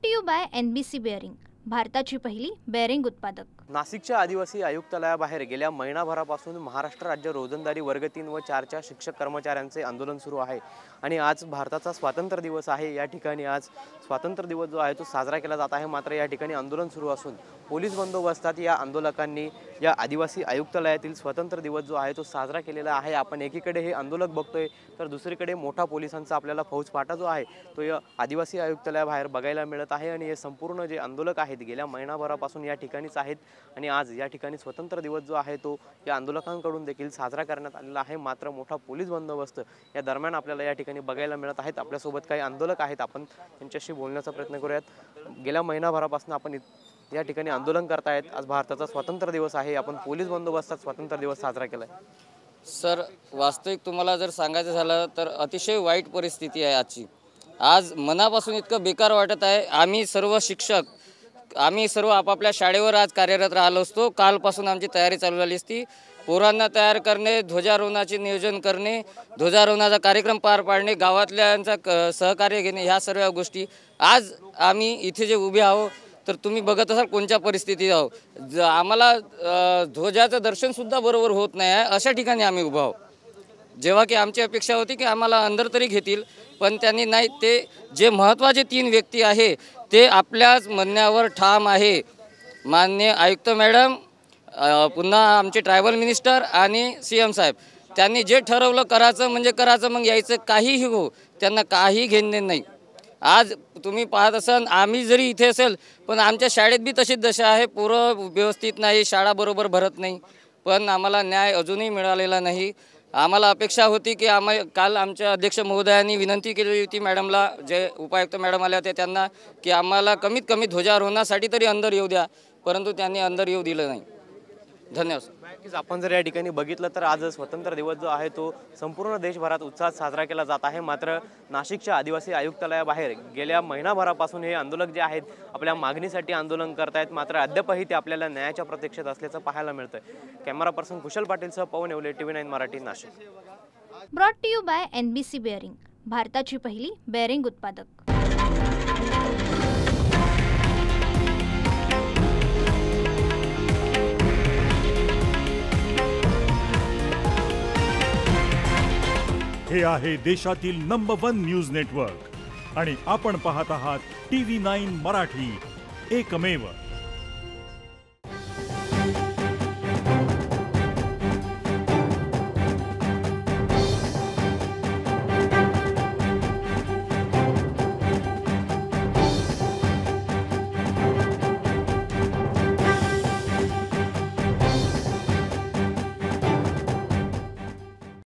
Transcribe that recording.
To you by NBC bearing, भारताची पहिली bearing उत्पादक। नाशिकच्या आदिवासी आयुक्तालयाबाहेर गेल्या महिनाभरापासून महाराष्ट्र राज्य रोजंदारी वर्ग 3 व 4च्या शिक्षक कर्मचाऱ्यांचे आंदोलन सुरू आहे आणि आज भारताचा स्वातंत्र्य दिवस आहे। या ठिकाणी आज स्वातंत्र्य दिवस जो आहे तो साजरा केला जात आहे। मात्र या ठिकाणी आंदोलन सुरू असून पोलीस बंदोबस्तात या आंदोलकांनी या आदिवासी आयुक्तालयातील स्वातंत्र्य दिवस जो आहे तो साजरा केलेला आहे। आपण एकीकडे हे आंदोलक बघतोय तर दुसरीकडे मोठा पोलिसांचा आपल्याला फौजफाटा जो आहे तो या आदिवासी आयुक्तालयाबाहेर बघायला मिळत आहे आणि हे संपूर्ण जे आंदोलक आहेत गेल्या महिनाभरापासून या ठिकाणीच आहेत आणि आज या ठिकाणी स्वातंत्र्य दिवस जो आहे तो या आंदोलकांकडून देखील साजरा करण्यात आलेला आहे। मात्र मोठा पोलीस बंदोबस्त या दरम्यान आपल्याला या ठिकाणी बघायला मिळत आहेत। आपल्यासोबत काही आंदोलक आहेत, आपण त्यांच्याशी बोलण्याचा प्रयत्न करूयात। गेल्या महिनाभरापासून आपण या ठिकाणी आंदोलन करतायत, आज भारताचा स्वातंत्र्य दिवस आहे, आपण पोलीस बंदोबस्तात स्वातंत्र्य दिवस साजरा केलाय। सर, वास्तविक तुम्हाला जर सांगायचं झालं तर अतिशय वाईट परिस्थिती आहे आजची। आज मनापासून इतकं बेकार वाटत आहे। आम्ही सर्व शिक्षक आम्ही सर्व आपापल्या शाळेवर आज कार्यरत राहिलो असतो। कालपासून आमची तयारी चालू झाली असती। पोरांना तयार करणे, ध्वजारोहणाचे नियोजन करणे, ध्वजारोहणाचा कार्यक्रम पार पाडणे, गावातल्यांचा सहकार्य घेणे, ह्या सर्व गोष्टी आज आम्ही इथे जे उभे आहोत तर तुम्ही बघत असाल कोणत्या परिस्थितीत आहोत। आम्हाला ध्वजाचं दर्शनसुद्धा बरोबर होत नाही आहे, अशा ठिकाणी आम्ही उभा आहोत। जेव्हा की आमची अपेक्षा होती की आम्हाला अंदर तरी घेतील, पण त्यांनी नाही। ते जे महत्त्वाचे 3 व्यक्ती आहे ते आपल्याच म्हणण्यावर ठाम आहे। माननीय आयुक्त मॅडम, पुन्हा आमचे ट्रायबल मिनिस्टर आणि CM साहेब, त्यांनी जे ठरवलं करायचं म्हणजे करायचं, मग यायचं काहीही हो, त्यांना काही घेणे नाही। आज तुम्ही पाहत असाल आम्ही जरी इथे असेल पण आमच्या शाळेत बी तशीच दशा आहे। पोरं व्यवस्थित नाही, शाळा बरोबर भरत नाही, पण आम्हाला न्याय अजूनही मिळालेला नाही। आम्हाला अपेक्षा होती की काल आमच्या अध्यक्ष महोदयांनी विनंती केली होती मॅडमला, जे उपायुक्त मॅडम आल्या होत्या त्यांना, की आम्हाला कमीत कमी ध्वजारोहणासाठी तरी अंदर येऊ द्या, परंतु त्यांनी अंदर येऊ दिलं नाही। धन्यवाद। आपण जर या ठिकाणी बघितलं तर आज स्वातंत्र्य दिवस जो आहे तो संपूर्ण देशभरात उत्साहात साजरा केला जात आहे। मात्र नाशिकच्या आदिवासी आयुक्तालयाबाहेर गेल्या महिनाभरापासून हे आंदोलक जे आहेत आपल्या मागणीसाठी आंदोलन करतायत, मात्र अद्यापही ते आपल्याला न्यायाच्या प्रतीक्षेत असल्याचं पाहायला मिळतंय। कॅमेरा पर्सन कुशल पाटीलसह Pavan Yevale, TV9 Marathi, Nashik. Brought to you by NBC bearing, भारताची पहिली बेअरिंग उत्पादक। हे आहे देशातील नंबर 1 न्यूज नेटवर्क आणि आपण पाहत आहात TV9 मराठी, एकमेव।